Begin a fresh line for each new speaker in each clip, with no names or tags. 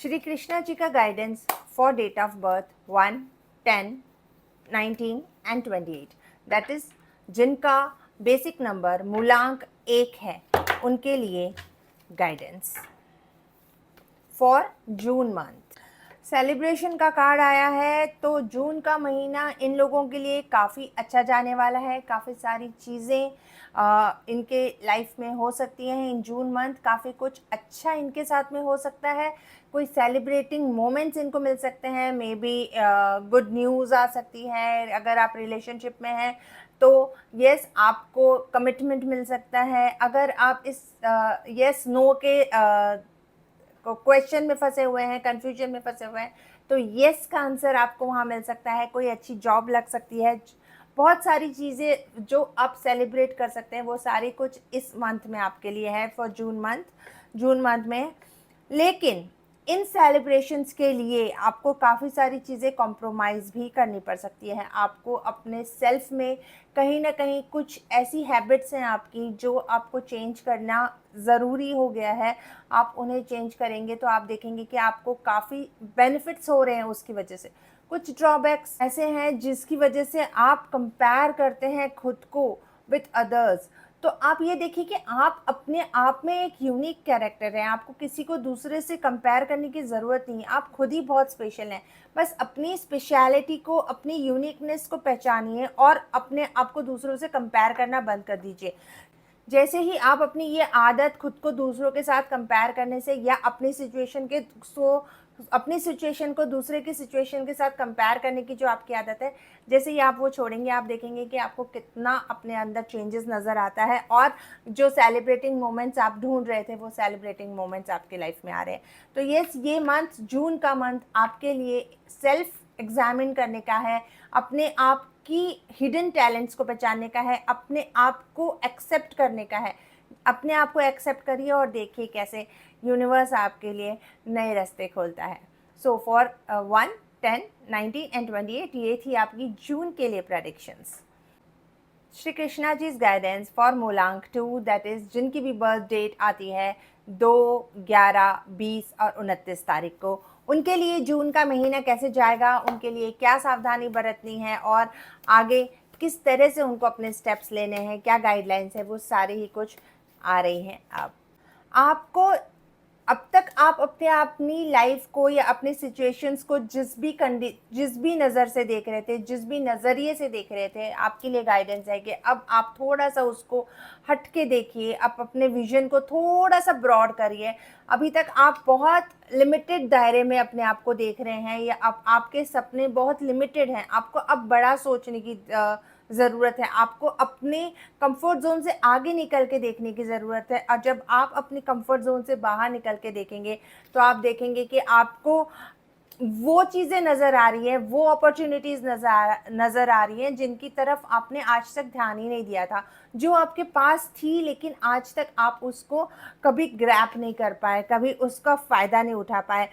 श्री कृष्णा जी का guidance for date of birth 1, 10, 19 and 28, that is जिनका basic number मूलांक 1 है, उनके लिए guidance for June month. Celebration का कार्ड आया है, तो जून का महीना इन लोगों के लिए काफ़ी अच्छा जाने वाला है। काफ़ी सारी चीज़ें इनके लाइफ में हो सकती हैं इन जून मंथ। काफ़ी कुछ अच्छा इनके साथ में हो सकता है। कोई सेलिब्रेटिंग मोमेंट्स इनको मिल सकते हैं। मे बी गुड न्यूज़ आ सकती है। अगर आप रिलेशनशिप में हैं तो यस आपको कमिटमेंट मिल सकता है। अगर आप इस यस नो के क्वेश्चन में फंसे हुए हैं, कंफ्यूजन में फंसे हुए हैं, तो येस का आंसर आपको वहाँ मिल सकता है। कोई अच्छी जॉब लग सकती है। बहुत सारी चीज़ें जो आप सेलिब्रेट कर सकते हैं वो सारी कुछ इस मंथ में आपके लिए है फॉर जून मंथ में। लेकिन इन सेलिब्रेशंस के लिए आपको काफ़ी सारी चीज़ें कॉम्प्रोमाइज़ भी करनी पड़ सकती है। आपको अपने सेल्फ में कहीं ना कहीं कुछ ऐसी हैबिट्स हैं आपकी जो आपको चेंज करना ज़रूरी हो गया है। आप उन्हें चेंज करेंगे तो आप देखेंगे कि आपको काफ़ी बेनिफिट्स हो रहे हैं उसकी वजह से। कुछ ड्रॉबैक्स ऐसे हैं जिसकी वजह से आप कंपेयर करते हैं खुद को विथ अदर्स। तो आप ये देखिए कि आप अपने आप में एक यूनिक कैरेक्टर हैं। आपको किसी को दूसरे से कंपेयर करने की ज़रूरत नहीं है। आप खुद ही बहुत स्पेशल हैं। बस अपनी स्पेशलिटी को, अपनी यूनिकनेस को पहचानिए और अपने आप को दूसरों से कंपेयर करना बंद कर दीजिए। जैसे ही आप अपनी ये आदत खुद को दूसरों के साथ कंपेयर करने से या अपनी सिचुएशन को दूसरे की सिचुएशन के साथ कंपेयर करने की जो आपकी आदत है, जैसे ही आप वो छोड़ेंगे, आप देखेंगे कि आपको कितना अपने अंदर चेंजेस नज़र आता है और जो सेलिब्रेटिंग मोमेंट्स आप ढूंढ रहे थे वो सेलिब्रेटिंग मोमेंट्स आपकी लाइफ में आ रहे हैं। तो ये मंथ, जून का मंथ आपके लिए सेल्फ एग्जामिन करने का है, अपने आप की हिडन टैलेंट्स को पहचानने का है, अपने आप को एक्सेप्ट करने का है। अपने आप को एक्सेप्ट करिए और देखिए कैसे यूनिवर्स आपके लिए नए रास्ते खोलता है। सो फॉर 1, 10, 19 एंड 28, ये थी आपकी जून के लिए predictions. Shri Krishna ji guidance for मूलांक 2, दैट इज जिनकी भी बर्थ डेट आती है 2, 11, 20 और 29 तारीख को, उनके लिए जून का महीना कैसे जाएगा, उनके लिए क्या सावधानी बरतनी है और आगे किस तरह से उनको अपने स्टेप्स लेने हैं, क्या गाइडलाइंस है, वो सारी ही कुछ आ रही हैं। अब आपको अब तक आप अपनी लाइफ को या अपनी सिचुएशंस को जिस भी नज़र से देख रहे थे, जिस भी नज़रिए से देख रहे थे, आपके लिए गाइडेंस है कि अब आप थोड़ा सा उसको हट के देखिए। आप अपने विजन को थोड़ा सा ब्रॉड करिए। अभी तक आप बहुत लिमिटेड दायरे में अपने आप को देख रहे हैं या आपके सपने बहुत लिमिटेड हैं। आपको अब बड़ा सोचने की ज़रूरत है। आपको अपने कंफर्ट जोन से आगे निकल के देखने की ज़रूरत है। और जब आप अपने कंफर्ट जोन से बाहर निकल के देखेंगे तो आप देखेंगे कि आपको वो चीज़ें नज़र आ रही हैं, वो अपॉर्चुनिटीज़ नज़र आ रही हैं जिनकी तरफ आपने आज तक ध्यान ही नहीं दिया था, जो आपके पास थी लेकिन आज तक आप उसको कभी ग्रैप नहीं कर पाए, कभी उसका फ़ायदा नहीं उठा पाए।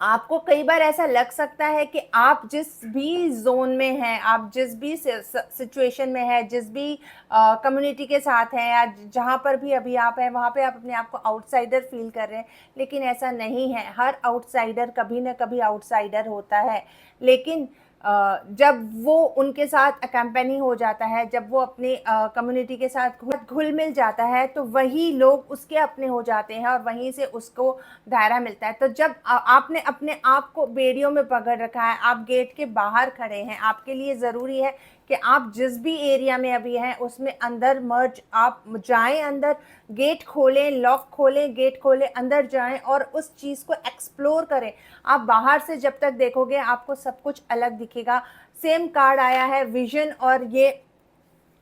आपको कई बार ऐसा लग सकता है कि आप जिस भी जोन में हैं, आप जिस भी सिचुएशन में हैं, जिस भी कम्युनिटी के साथ हैं या जहाँ पर भी अभी आप हैं, वहाँ पे आप अपने आप को आउटसाइडर फील कर रहे हैं, लेकिन ऐसा नहीं है। हर आउटसाइडर कभी ना कभी आउटसाइडर होता है, लेकिन जब वो उनके साथ अकम्पनी हो जाता है, जब वो अपनी कम्युनिटी के साथ घुल मिल जाता है, तो वही लोग उसके अपने हो जाते हैं और वहीं से उसको दायरा मिलता है। तो जब आपने अपने आप को बेड़ियों में पकड़ रखा है, आप गेट के बाहर खड़े हैं, आपके लिए ज़रूरी है कि आप जिस भी एरिया में अभी हैं उसमें अंदर मर्ज आप जाएं, अंदर गेट खोलें, लॉक खोलें, गेट खोलें, अंदर जाएं और उस चीज़ को एक्सप्लोर करें। आप बाहर से जब तक देखोगे आपको सब कुछ अलग दिखेगा। सेम कार्ड आया है विजन, और ये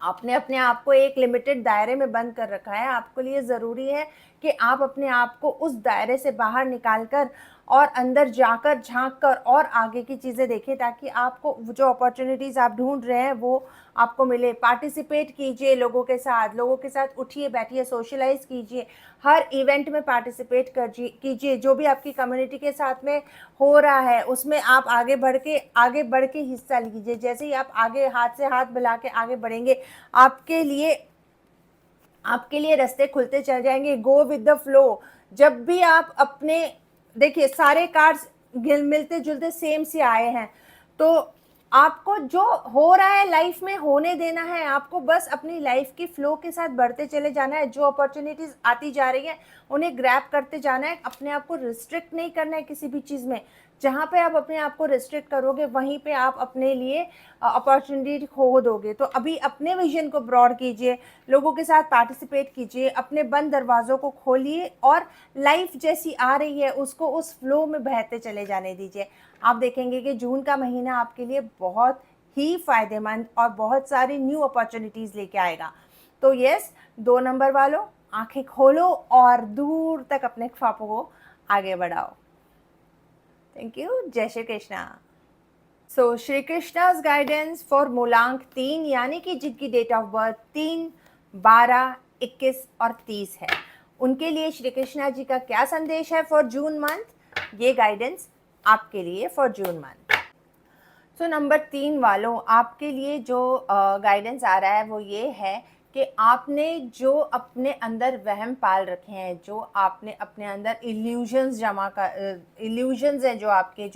आपने अपने आप को एक लिमिटेड दायरे में बंद कर रखा है। आपके लिए ज़रूरी है कि आप अपने आप को उस दायरे से बाहर निकाल कर और अंदर जाकर झांक कर और आगे की चीज़ें देखें, ताकि आपको जो अपॉर्चुनिटीज़ आप ढूंढ रहे हैं वो आपको मिले। पार्टिसिपेट कीजिए लोगों के साथ उठिए बैठिए, सोशलाइज कीजिए, हर इवेंट में पार्टिसिपेट कीजिए। जो भी आपकी कम्युनिटी के साथ में हो रहा है उसमें आप आगे बढ़ के हिस्सा लीजिए। जैसे ही आप आगे हाथ से हाथ मिला के आगे बढ़ेंगे, आपके लिए आपके लिए रास्ते खुलते चल जाएंगे। Go with the flow. जब भी आप अपने, देखिए सारे कार्ड्स मिलते जुलते सेम से आए हैं, तो आपको जो हो रहा है लाइफ में होने देना है, आपको बस अपनी लाइफ की फ्लो के साथ बढ़ते चले जाना है। जो अपॉर्चुनिटीज आती जा रही है उन्हें ग्रैब करते जाना है, अपने आप को रिस्ट्रिक्ट नहीं करना है किसी भी चीज़ में। जहाँ पे आप अपने आप को रिस्ट्रिक्ट करोगे वहीं पे आप अपने लिए अपॉर्चुनिटी खो दोगे। तो अभी अपने विजन को ब्रॉड कीजिए, लोगों के साथ पार्टिसिपेट कीजिए, अपने बंद दरवाज़ों को खोलिए और लाइफ जैसी आ रही है उसको उस फ्लो में बहते चले जाने दीजिए। आप देखेंगे कि जून का महीना आपके लिए बहुत ही फ़ायदेमंद और बहुत सारी न्यू अपॉर्चुनिटीज़ लेके आएगा। तो यस, 2 नंबर वालों, आंखें खोलो और दूर तक अपने ख्वाबों को आगे बढ़ाओ। Thank you. जय श्री कृष्णा। सो श्री कृष्णा's गाइडेंस फॉर मूलांक 3, यानी कि जिनकी डेट ऑफ बर्थ 3, 12, 21 और 30 है, उनके लिए श्री कृष्णा जी का क्या संदेश है फॉर जून मंथ, ये गाइडेंस आपके लिए for June month. So number 3 वालों, आपके लिए जो गाइडेंस आ रहा है वो ये है कि आपने जो अपने अंदर वहम पाल रखे हैं, जो आपने अपने अंदर इल्यूजन्स इल्यूजन्स हैं जो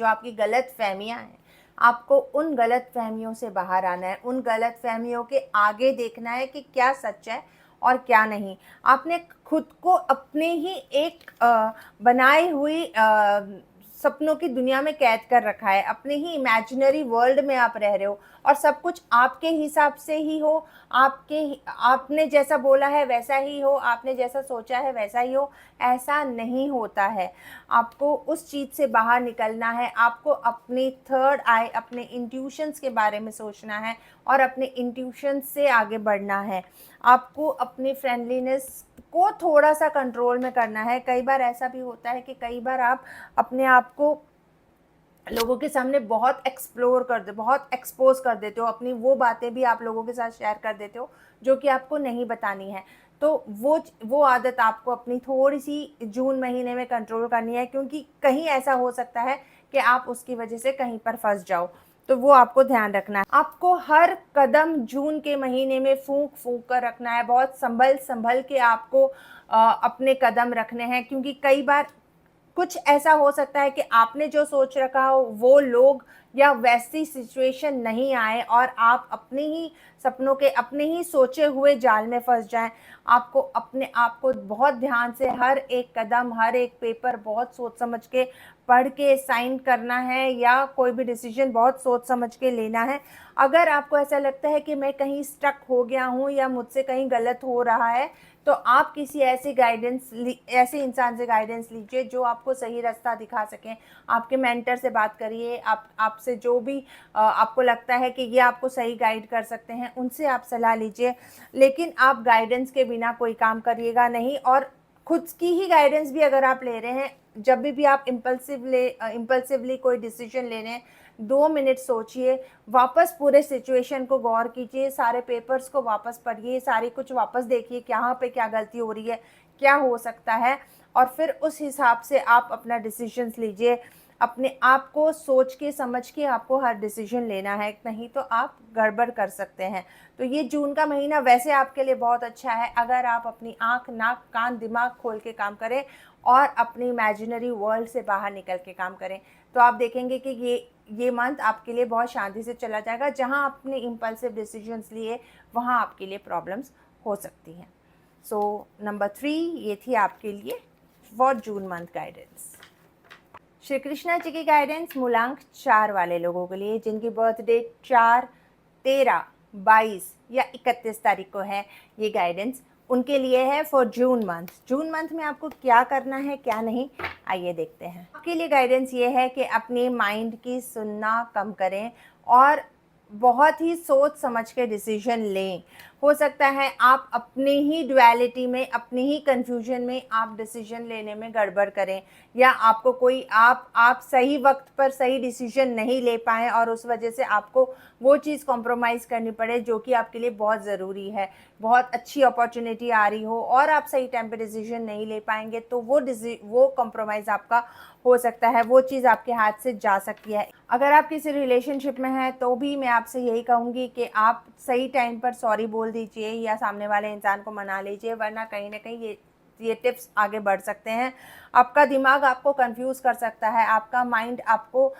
आपकी गलत फहमियाँ हैं, आपको उन गलत फहमियों से बाहर आना है। उन गलत फहमियों के आगे देखना है कि क्या सच है और क्या नहीं। आपने खुद को अपने ही एक बनाई हुई सपनों की दुनिया में कैद कर रखा है, अपने ही इमेजिनरी वर्ल्ड में आप रह रहे हो और सब कुछ आपके हिसाब से ही हो, आपने जैसा बोला है वैसा ही हो, आपने जैसा सोचा है वैसा ही हो। ऐसा नहीं होता है। आपको उस चीज़ से बाहर निकलना है। आपको अपनी थर्ड आई, अपने इंट्यूशंस के बारे में सोचना है और अपने इंट्यूशंस से आगे बढ़ना है। आपको अपनी फ्रेंडलीनेस को थोड़ा सा कंट्रोल में करना है। कई बार ऐसा भी होता है कि कई बार आप अपने आप को लोगों के सामने बहुत एक्सपोज कर देते हो, अपनी वो बातें भी आप लोगों के साथ शेयर कर देते हो जो कि आपको नहीं बतानी है। तो वो आदत आपको अपनी थोड़ी सी जून महीने में कंट्रोल करनी है, क्योंकि कहीं ऐसा हो सकता है कि आप उसकी वजह से कहीं पर फंस जाओ। तो वो आपको ध्यान रखना है। आपको हर कदम जून के महीने में फूंक फूंक कर रखना है, बहुत संभल संभल के आपको अपने कदम रखने हैं, क्योंकि कई बार कुछ ऐसा हो सकता है कि आपने जो सोच रखा हो वो लोग या वैसी सिचुएशन नहीं आए और आप अपने ही सपनों के, अपने ही सोचे हुए जाल में फंस जाएं। आपको अपने आप को बहुत ध्यान से हर एक कदम, हर एक पेपर बहुत सोच समझ के पढ़ के साइन करना है, या कोई भी डिसीजन बहुत सोच समझ के लेना है। अगर आपको ऐसा लगता है कि मैं कहीं स्टक हो गया हूँ या मुझसे कहीं गलत हो रहा है, तो आप किसी ऐसे इंसान से गाइडेंस लीजिए जो आपको सही रास्ता दिखा सकें। आपके मेंटर से बात करिए, आपसे जो भी आपको लगता है कि ये आपको सही गाइड कर सकते हैं, उनसे आप सलाह लीजिए। लेकिन आप गाइडेंस के बिना कोई काम करिएगा नहीं। और खुद की ही गाइडेंस भी अगर आप ले रहे हैं, जब भी आप इम्पल्सिवली कोई डिसीजन ले रहे हैं, 2 मिनट सोचिए, वापस पूरे सिचुएशन को गौर कीजिए, सारे पेपर्स को वापस पढ़िए, सारी कुछ वापस देखिए कहाँ पे क्या गलती हो रही है, क्या हो सकता है, और फिर उस हिसाब से आप अपना डिसीजंस लीजिए। अपने आप को सोच के समझ के आपको हर डिसीजन लेना है, नहीं तो आप गड़बड़ कर सकते हैं। तो ये जून का महीना वैसे आपके लिए बहुत अच्छा है अगर आप अपनी आँख, नाक, कान, दिमाग खोल के काम करें और अपनी इमेजिनरी वर्ल्ड से बाहर निकल के काम करें। तो आप देखेंगे कि ये मंथ आपके लिए बहुत शांति से चला जाएगा। जहां आपने इम्पल्सिव डिसीजंस लिए वहां आपके लिए प्रॉब्लम्स हो सकती हैं। सो नंबर 3 ये थी आपके लिए for June month guidance. Shri Krishna ji की गाइडेंस मूलांक 4 वाले लोगों के लिए जिनकी बर्थ डेट 4, 13, 22 या 31 तारीख को है, ये गाइडेंस उनके लिए है for June month. June month में आपको क्या करना है क्या नहीं, आइए देखते हैं। आपके लिए गाइडेंस ये है कि अपने माइंड की सुनना कम करें और बहुत ही सोच समझ के डिसीजन लें। हो सकता है आप अपने ही डुअलिटी में, अपनी ही कन्फ्यूजन में आप डिसीजन लेने में गड़बड़ करें, या आपको कोई आप सही वक्त पर सही डिसीजन नहीं ले पाएँ और उस वजह से आपको वो चीज़ कॉम्प्रोमाइज़ करनी पड़े जो कि आपके लिए बहुत ज़रूरी है। बहुत अच्छी अपॉर्चुनिटी आ रही हो और आप सही टाइम पे डिसीजन नहीं ले पाएंगे, तो वो कॉम्प्रोमाइज़ आपका हो सकता है, वो चीज़ आपके हाथ से जा सकती है। अगर आप किसी रिलेशनशिप में हैं तो भी मैं आपसे यही कहूँगी कि आप सही टाइम पर सॉरी बोल बोल दीजिए या सामने वाले इंसान को मना लीजिए, वरना कहीं ना कहीं ये टिप्स आगे बढ़ सकते हैं। आपका दिमाग आपको कंफ्यूज कर सकता है, आपका माइंड आपको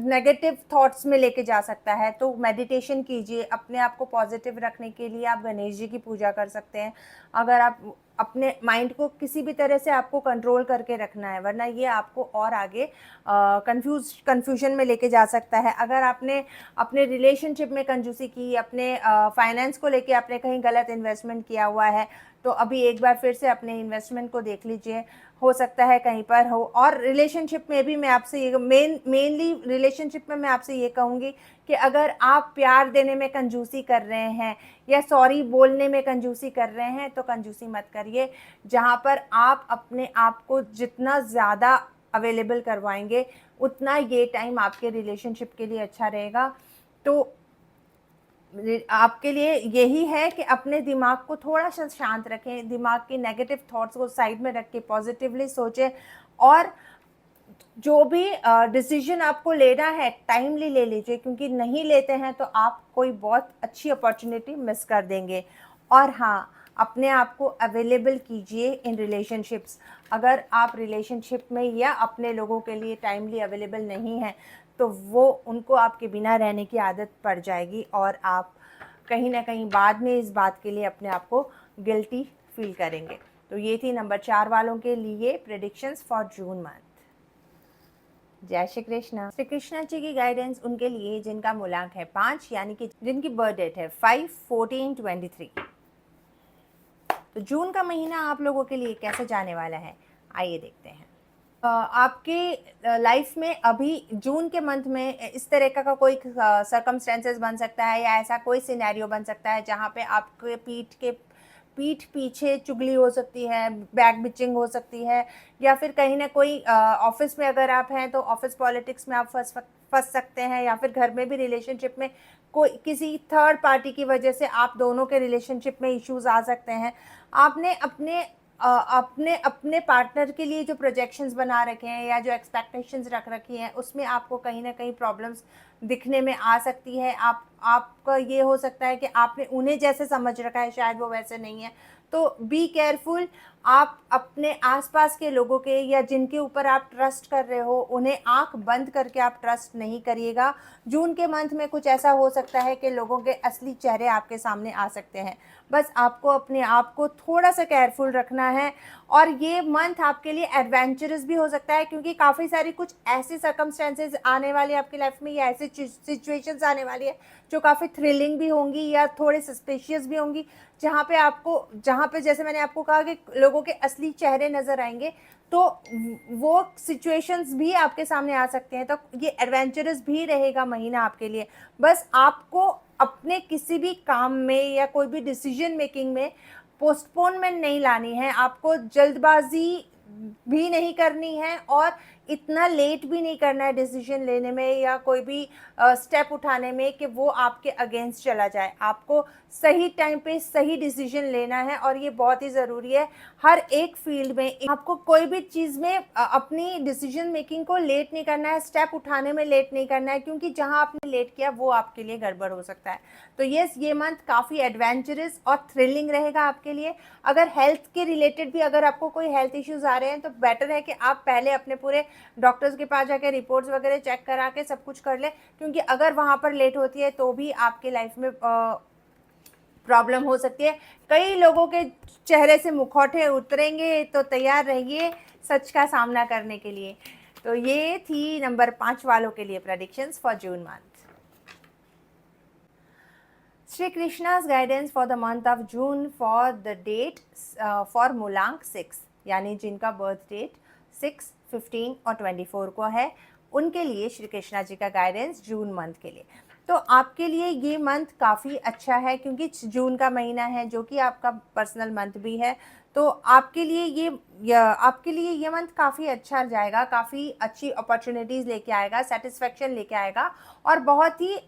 नेगेटिव थॉट्स में लेके जा सकता है। तो मेडिटेशन कीजिए, अपने आप को पॉजिटिव रखने के लिए आप गणेश जी की पूजा कर सकते हैं, अगर आप अपने माइंड को किसी भी तरह से आपको कंट्रोल करके रखना है, वरना ये आपको और आगे कंफ्यूजन में लेके जा सकता है। अगर आपने अपने रिलेशनशिप में कंजूसी की, अपने फाइनेंस को लेके आपने कहीं गलत इन्वेस्टमेंट किया हुआ है, तो अभी एक बार फिर से अपने इन्वेस्टमेंट को देख लीजिए, हो सकता है कहीं पर हो। और रिलेशनशिप में भी मैं आपसे ये मेनली रिलेशनशिप में मैं आपसे ये कहूँगी कि अगर आप प्यार देने में कंजूसी कर रहे हैं या सॉरी बोलने में कंजूसी कर रहे हैं, तो कंजूसी मत करिए। जहाँ पर आप अपने आप को जितना ज़्यादा अवेलेबल करवाएंगे, उतना ये टाइम आपके रिलेशनशिप के लिए अच्छा रहेगा। तो आपके लिए यही है कि अपने दिमाग को थोड़ा सा शांत रखें, दिमाग के नेगेटिव थॉट्स को साइड में रख के पॉजिटिवली सोचें, और जो भी डिसीजन आपको लेना है टाइमली ले लीजिए, क्योंकि नहीं लेते हैं तो आप कोई बहुत अच्छी अपॉर्चुनिटी मिस कर देंगे। और हाँ, अपने आप को अवेलेबल कीजिए इन रिलेशनशिप्स। अगर आप रिलेशनशिप में या अपने लोगों के लिए टाइमली अवेलेबल नहीं हैं, तो वो उनको आपके बिना रहने की आदत पड़ जाएगी, और आप कहीं ना कहीं बाद में इस बात के लिए अपने आप को गिल्टी फील करेंगे। तो ये थी नंबर 4 वालों के लिए प्रेडिक्शंस फॉर जून मंथ। जय श्री कृष्णा। श्री कृष्णा जी की गाइडेंस उनके लिए जिनका मूलांक है 5, यानी कि जिनकी बर्थ डेट है 5, 14, 23। तो जून का महीना आप लोगों के लिए कैसे जाने वाला है, आइए देखते हैं। आपके लाइफ में अभी जून के मंथ में इस तरह का कोई सर्कमस्टेंसेस बन सकता है, या ऐसा कोई सिनेरियो बन सकता है जहाँ पे आपके पीठ पीछे चुगली हो सकती है, बैक बिचिंग हो सकती है, या फिर कहीं ना कोई ऑफिस में अगर आप हैं तो ऑफिस पॉलिटिक्स में आप फंस सकते हैं, या फिर घर में भी रिलेशनशिप में कोई किसी थर्ड पार्टी की वजह से आप दोनों के रिलेशनशिप में इश्यूज आ सकते हैं। आपने अपने अपने पार्टनर के लिए जो प्रोजेक्शंस बना रखे हैं या जो एक्सपेक्टेशंस रख रखी हैं, उसमें आपको कहीं ना कहीं प्रॉब्लम्स दिखने में आ सकती है। आपका ये हो सकता है कि आपने उन्हें जैसे समझ रखा है शायद वो वैसे नहीं है। तो बी केयरफुल। आप अपने आसपास के लोगों के या जिनके ऊपर आप ट्रस्ट कर रहे हो, उन्हें आंख बंद करके आप ट्रस्ट नहीं करिएगा। जून के मंथ में कुछ ऐसा हो सकता है कि लोगों के असली चेहरे आपके सामने आ सकते हैं। बस आपको अपने आप को थोड़ा सा केयरफुल रखना है। और ये मंथ आपके लिए एडवेंचरस भी हो सकता है, क्योंकि काफ़ी सारी कुछ ऐसी सर्कमस्टेंसेज आने वाली है आपकी लाइफ में, या ऐसी सिचुएशंस आने वाली है जो काफ़ी थ्रिलिंग भी होंगी या थोड़े सस्पिशियस भी होंगी, जहाँ पे जैसे मैंने आपको कहा कि लोगों के असली चेहरे नज़र आएंगे, तो वो सिचुएशंस भी आपके सामने आ सकते हैं। तो ये एडवेंचरस भी रहेगा महीना आपके लिए। बस आपको अपने किसी भी काम में या कोई भी डिसीजन मेकिंग में पोस्टपोनमेंट नहीं लानी है, आपको जल्दबाजी भी नहीं करनी है, और इतना लेट भी नहीं करना है डिसीजन लेने में या कोई भी स्टेप उठाने में कि वो आपके अगेंस्ट चला जाए। आपको सही टाइम पे सही डिसीजन लेना है, और ये बहुत ही ज़रूरी है हर एक फील्ड में। आपको कोई भी चीज़ में अपनी डिसीजन मेकिंग को लेट नहीं करना है, स्टेप उठाने में लेट नहीं करना है, क्योंकि जहां आपने लेट किया वो आपके लिए गड़बड़ हो सकता है। तो ये मंथ काफ़ी एडवेंचरस और थ्रिलिंग रहेगा आपके लिए। अगर हेल्थ के रिलेटेड भी अगर आपको कोई हेल्थ इश्यूज़ आ रहे हैं, तो बेटर है कि आप पहले अपने पूरे डॉक्टर्स के पास जाके रिपोर्ट्स वगैरह चेक करा के सब कुछ कर लें, क्योंकि अगर वहाँ पर लेट होती है तो भी आपके लाइफ में प्रॉब्लम हो सकती है। कई लोगों के चेहरे से मुखौटे उतरेंगे, तो तैयार रहिए सच का सामना करने के लिए। तो ये थी नंबर 5 वालों के लिए predictions for June month. Shri Krishna's guidance for the month of June for the date for मूलांक 6, यानी जिनका बर्थ डेट 6, 15 और 24 को है, उनके लिए श्री कृष्णा जी का गाइडेंस जून मंथ के लिए। तो आपके लिए ये मंथ काफ़ी अच्छा है, क्योंकि जून का महीना है जो कि आपका पर्सनल मंथ भी है। तो आपके लिए ये मंथ काफ़ी अच्छा जाएगा, काफ़ी अच्छी अपॉर्चुनिटीज़ लेके आएगा, सेटिस्फेक्शन लेके आएगा, और बहुत ही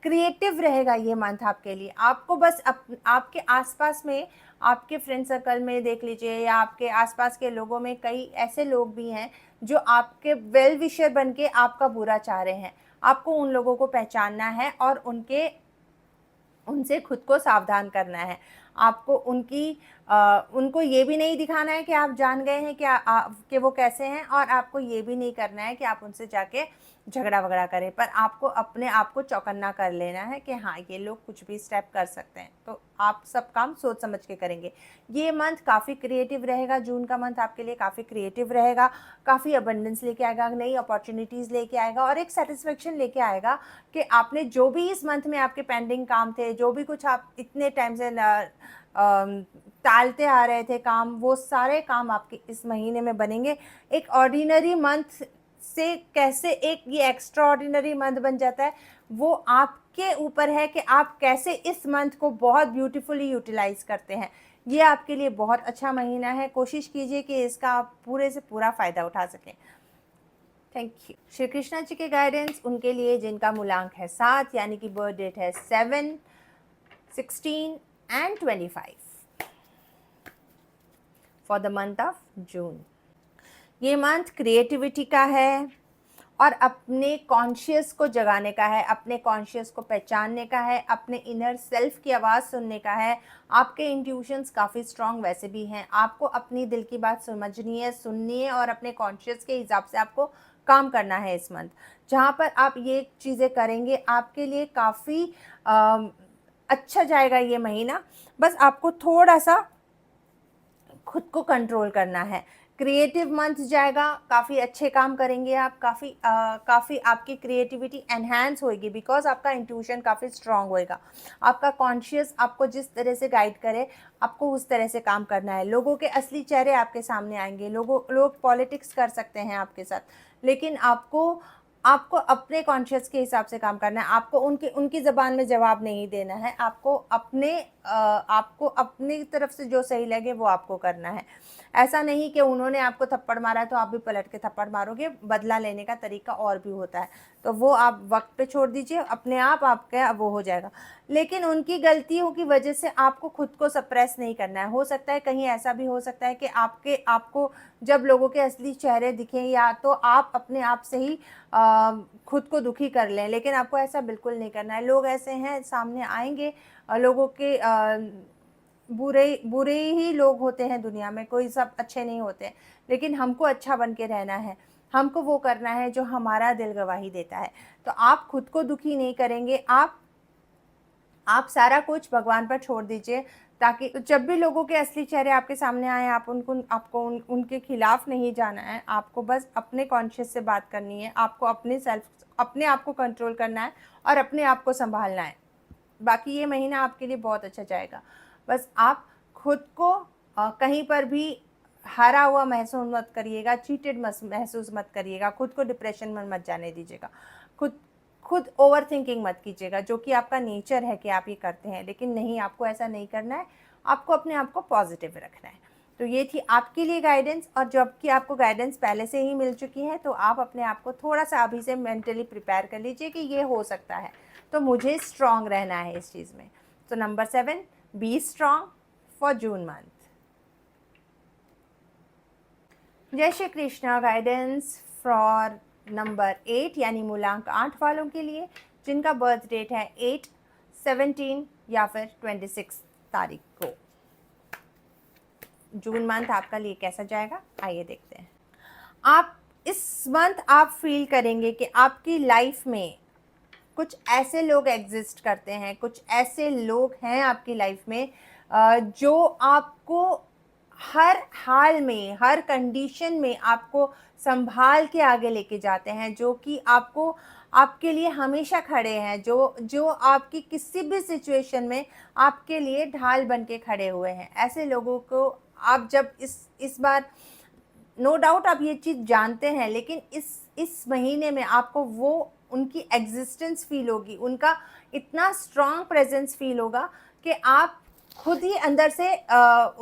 क्रिएटिव रहेगा ये मंथ आपके लिए। आपको बस आपके आसपास में, आपके फ्रेंड सर्कल में देख लीजिए, या आपके आसपास के लोगों में कई ऐसे लोग भी हैं जो आपके वेल विशर बन के आपका बुरा चाह रहे हैं। आपको उन लोगों को पहचानना है और उनके उनसे खुद को सावधान करना है। आपको उनको ये भी नहीं दिखाना है कि आप जान गए हैं कि वो कैसे हैं, और आपको ये भी नहीं करना है कि आप उनसे जाके झगड़ा-वगड़ा करें। पर आपको अपने आप को चौकन्ना कर लेना है कि हाँ, ये लोग कुछ भी स्टेप कर सकते हैं। तो आप सब काम सोच समझ के करेंगे। ये मंथ काफ़ी क्रिएटिव रहेगा, जून का मंथ आपके लिए काफ़ी क्रिएटिव रहेगा, काफ़ी अबंडेंस लेके आएगा, नई अपॉर्च्युनिटीज़ लेके आएगा और एक सैटिस्फैक्शन लेके आएगा कि आपने जो भी इस मंथ में आपके पेंडिंग काम थे, जो भी कुछ आप इतने टाइम से टालते आ रहे थे काम, वो सारे काम आपके इस महीने में बनेंगे। एक ऑर्डिनरी मंथ से कैसे एक ये एक्स्ट्रा ऑर्डिनरी मंथ बन जाता है, वो आपके ऊपर है कि आप कैसे इस मंथ को बहुत ब्यूटीफुली यूटिलाइज करते हैं। ये आपके लिए बहुत अच्छा महीना है, कोशिश कीजिए कि इसका आप पूरे से पूरा फ़ायदा उठा सकें। Thank you. श्री कृष्णा जी के गाइडेंस उनके लिए जिनका मूलांक है 7, यानी कि बर्थ डेट है 7, 16 and 25 for the month of June. ये मंथ क्रिएटिविटी का है और अपने कॉन्शियस को जगाने का है, अपने कॉन्शियस को पहचानने का है, अपने इनर सेल्फ की आवाज़ सुनने का है। आपके इंट्यूशंस काफ़ी स्ट्रॉन्ग वैसे भी हैं, आपको अपनी दिल की बात समझनी है, सुननी है और अपने कॉन्शियस के हिसाब से आपको काम करना है इस मंथ। जहाँ पर आप ये चीज़ें करेंगे आपके लिए काफ़ी अच्छा जाएगा ये महीना। बस आपको थोड़ा सा खुद को कंट्रोल करना है। क्रिएटिव मंथ जाएगा, काफ़ी अच्छे काम करेंगे आप, काफ़ी आपकी क्रिएटिविटी एनहांस होएगी बिकॉज आपका इंट्यूशन काफ़ी स्ट्रांग होएगा। आपका कॉन्शियस आपको जिस तरह से गाइड करे आपको उस तरह से काम करना है। लोगों के असली चेहरे आपके सामने आएंगे, लोग पॉलिटिक्स कर सकते हैं आपके साथ, लेकिन आपको आपको अपने कॉन्शियस के हिसाब से काम करना है। आपको उनकी ज़बान में जवाब नहीं देना है। आपको अपनी तरफ से जो सही लगे वो आपको करना है। ऐसा नहीं कि उन्होंने आपको थप्पड़ मारा तो आप भी पलट के थप्पड़ मारोगे। बदला लेने का तरीका और भी होता है, तो वो आप वक्त पे छोड़ दीजिए, अपने आप आपका वो हो जाएगा। लेकिन उनकी गलतियों की वजह से आपको खुद को सप्रेस नहीं करना है। हो सकता है कहीं ऐसा भी हो सकता है कि आपको जब लोगों के असली चेहरे दिखें या तो आप अपने आप से ही खुद को दुखी कर लें, लेकिन आपको ऐसा बिल्कुल नहीं करना है। लोग ऐसे हैं सामने आएंगे, लोगों के बुरे ही लोग होते हैं दुनिया में, कोई सब अच्छे नहीं होते, लेकिन हमको अच्छा बन के रहना है, हमको वो करना है जो हमारा दिल गवाही देता है। तो आप खुद को दुखी नहीं करेंगे, आप सारा कुछ भगवान पर छोड़ दीजिए, ताकि जब भी लोगों के असली चेहरे आपके सामने आए आपको उनके खिलाफ नहीं जाना है। आपको बस अपने कॉन्शियस से बात करनी है, आपको अपने आप को कंट्रोल करना है और अपने आप को संभालना है। बाकी ये महीना आपके लिए बहुत अच्छा जाएगा। बस आप खुद को कहीं पर भी हारा हुआ महसूस मत करिएगा, चीटेड महसूस मत करिएगा, खुद को डिप्रेशन में मत जाने दीजिएगा, खुद ओवर थिंकिंग मत कीजिएगा, जो कि आपका नेचर है कि आप ये करते हैं, लेकिन नहीं, आपको ऐसा नहीं करना है। आपको अपने आप को पॉजिटिव रखना है। तो ये थी आपके लिए गाइडेंस, और जबकि आपको गाइडेंस पहले से ही मिल चुकी है, तो आप अपने आप को थोड़ा सा अभी से मेंटली प्रिपेयर कर लीजिए कि ये हो सकता है, तो मुझे स्ट्रांग रहना है इस चीज़ में। तो number 7, be strong for June month. जय Shri Krishna guidance for number 8 यानी मूलांक 8 वालों के लिए जिनका बर्थ डेट है 8, 17 या फिर 26 तारीख को। जून मंथ आपका लिए कैसा जाएगा, आइए देखते हैं। आप इस मंथ आप फील करेंगे कि आपकी लाइफ में कुछ ऐसे लोग एग्जिस्ट करते हैं, कुछ ऐसे लोग हैं आपकी लाइफ में जो आपको हर हाल में, हर कंडीशन में आपको संभाल के आगे लेके जाते हैं, जो कि आपके लिए हमेशा खड़े हैं, जो आपकी किसी भी सिचुएशन में आपके लिए ढाल बन के खड़े हुए हैं। ऐसे लोगों को आप जब इस बार, नो डाउट आप ये चीज़ जानते हैं, लेकिन इस महीने में आपको वो उनकी एग्जिस्टेंस फील होगी, उनका इतना स्ट्रॉन्ग प्रेजेंस फील होगा कि आप खुद ही अंदर से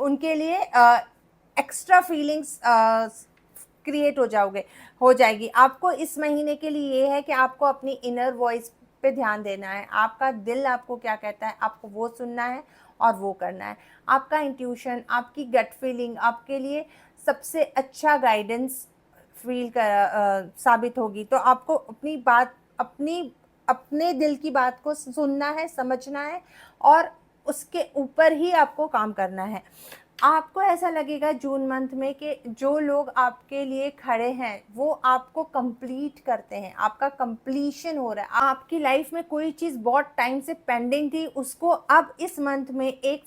उनके लिए एक्स्ट्रा फीलिंग्स क्रिएट हो जाएगी। आपको इस महीने के लिए ये है कि आपको अपनी इनर वॉइस पे ध्यान देना है। आपका दिल आपको क्या कहता है, आपको वो सुनना है और वो करना है। आपका इंट्यूशन, आपकी गट फीलिंग आपके लिए सबसे अच्छा गाइडेंस साबित होगी। तो आपको अपनी अपने दिल की बात को सुनना है, समझना है और उसके ऊपर ही आपको काम करना है। आपको ऐसा लगेगा जून मंथ में कि जो लोग आपके लिए खड़े हैं वो आपको कंप्लीट करते हैं, आपका कंप्लीशन हो रहा है। आपकी लाइफ में कोई चीज़ बहुत टाइम से पेंडिंग थी, उसको अब इस मंथ में एक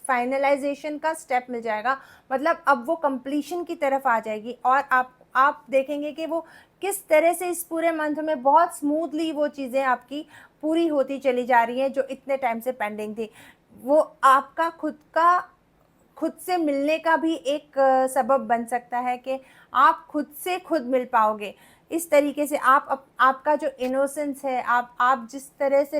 फाइनलाइजेशन का स्टेप मिल जाएगा, मतलब अब वो कंप्लीशन की तरफ आ जाएगी और आप देखेंगे कि वो किस तरह से इस पूरे मंथ में बहुत स्मूथली वो चीज़ें आपकी पूरी होती चली जा रही हैं जो इतने टाइम से पेंडिंग थी। वो आपका खुद से मिलने का भी एक सबब बन सकता है कि आप खुद से खुद मिल पाओगे। इस तरीके से आपका जो इनोसेंस है, आप जिस तरह से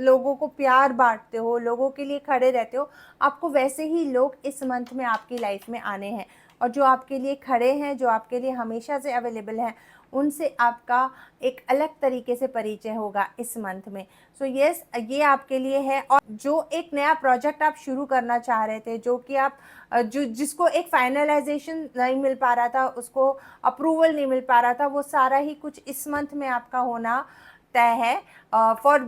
लोगों को प्यार बांटते हो, लोगों के लिए खड़े रहते हो, आपको वैसे ही लोग इस मंथ में आपकी लाइफ में आने हैं और जो आपके लिए खड़े हैं, जो आपके लिए हमेशा से अवेलेबल हैं, उनसे आपका एक अलग तरीके से परिचय होगा इस मंथ में। सो यस, ये आपके लिए है। और जो एक नया प्रोजेक्ट आप शुरू करना चाह रहे थे, जो कि आप जिसको एक फाइनलाइजेशन नहीं मिल पा रहा था, उसको अप्रूवल नहीं मिल पा रहा था, वो सारा ही कुछ इस मंथ में आपका होना तय है। फॉर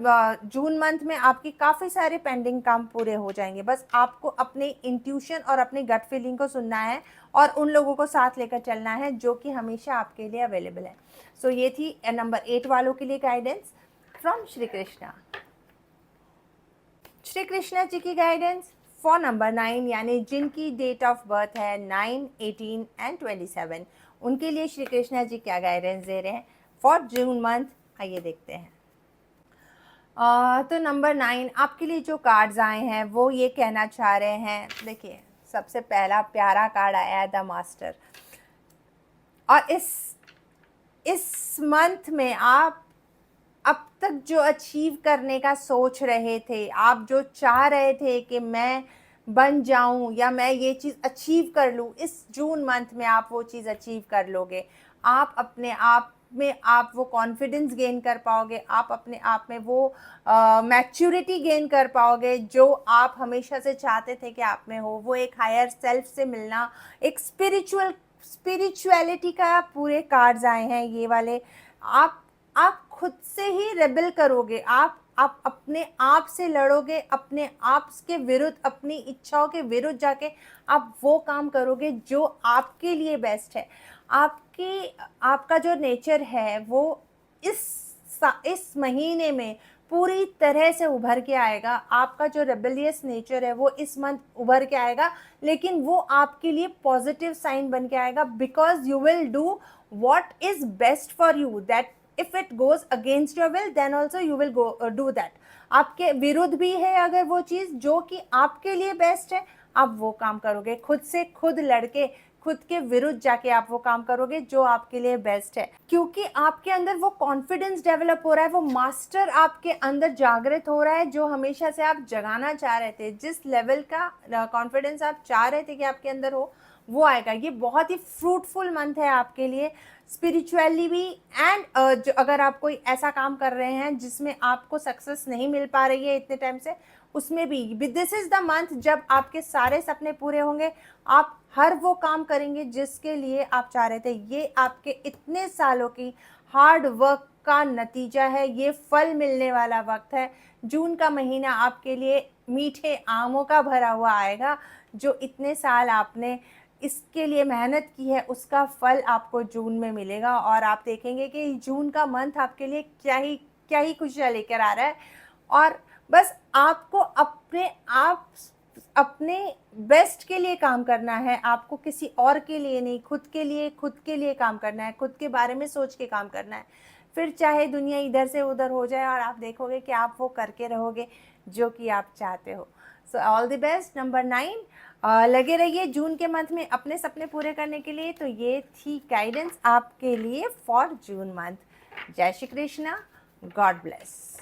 जून मंथ में आपकी काफ़ी सारे पेंडिंग काम पूरे हो जाएंगे। बस आपको अपने इंट्यूशन और अपनी गट फीलिंग को सुनना है और उन लोगों को साथ लेकर चलना है जो कि हमेशा आपके लिए अवेलेबल है। सो ये थी नंबर 8 वालों के लिए गाइडेंस फ्रॉम श्री कृष्णा। श्री कृष्णा जी की गाइडेंस फॉर नंबर 9, यानी जिनकी डेट ऑफ बर्थ है 9, 18 एंड 27, उनके लिए श्री कृष्णा जी क्या गाइडेंस दे रहे हैं फॉर जून मंथ, आइए देखते हैं। तो नंबर 9 आपके लिए जो कार्ड्स आए हैं वो ये कहना चाह रहे हैं, देखिए सबसे पहला प्यारा कार्ड आया है द मास्टर। और इस मंथ में आप अब तक जो अचीव करने का सोच रहे थे, आप जो चाह रहे थे कि मैं बन जाऊं या मैं ये चीज़ अचीव कर लूं, इस जून मंथ में आप वो चीज़ अचीव कर लोगे। आप अपने आप में आप वो कॉन्फिडेंस गेन कर पाओगे, आप अपने आप में वो मैच्योरिटी गेन कर पाओगे जो आप हमेशा से चाहते थे कि आप में हो। वो एक हायर सेल्फ से मिलना, एक स्पिरिचुअलिटी का पूरे कार्ड्स आए हैं ये वाले। आप खुद से ही रेबल करोगे, आप अपने आप से लड़ोगे, अपने आप के विरुद्ध, अपनी इच्छाओं के विरुद्ध जाके आप वो काम करोगे जो आपके लिए बेस्ट है। आपका जो नेचर है वो इस महीने में पूरी तरह से उभर के आएगा। आपका जो रेबेलियस नेचर है वो इस मंथ उभर के आएगा, लेकिन वो आपके लिए पॉजिटिव साइन बन के आएगा, because you will do what is best for you, that if it goes against your will then also you will go do that। आपके विरुद्ध भी है अगर वो चीज़ जो कि आपके लिए बेस्ट है, आप वो काम करोगे, खुद से खुद लड़के खुद के विरुद्ध जाके आप वो काम करोगे जो आपके लिए बेस्ट है, क्योंकि आपके अंदर वो कॉन्फिडेंस डेवलप हो रहा है, वो मास्टर आपके अंदर जागृत हो रहा है जो हमेशा से आप जगाना चाह रहे थे। जिस लेवल का कॉन्फिडेंस आप चाह रहे थे कि आपके अंदर हो, वो आएगा। ये बहुत ही फ्रूटफुल मंथ है आपके लिए, स्पिरिचुअली भी एंड जो अगर आप कोई ऐसा काम कर रहे हैं जिसमें आपको सक्सेस नहीं मिल पा रही है इतने टाइम से, उसमें भी दिस इज़ द मंथ जब आपके सारे सपने पूरे होंगे। आप हर वो काम करेंगे जिसके लिए आप चाह रहे थे। ये आपके इतने सालों की हार्ड वर्क का नतीजा है, ये फल मिलने वाला वक्त है। जून का महीना आपके लिए मीठे आमों का भरा हुआ आएगा। जो इतने साल आपने इसके लिए मेहनत की है उसका फल आपको जून में मिलेगा और आप देखेंगे कि जून का मंथ आपके लिए क्या ही खुशियाँ लेकर आ रहा है। और बस आपको अपने बेस्ट के लिए काम करना है, आपको किसी और के लिए नहीं, खुद के लिए काम करना है, खुद के बारे में सोच के काम करना है। फिर चाहे दुनिया इधर से उधर हो जाए और आप देखोगे कि आप वो करके रहोगे जो कि आप चाहते हो। So all the best number 9। लगे रहिए जून के मंथ में अपने सपने पूरे करने के लिए। तो ये थी गाइडेंस आपके लिए फॉर जून मंथ। जय श्री कृष्णा, गॉड ब्लेस।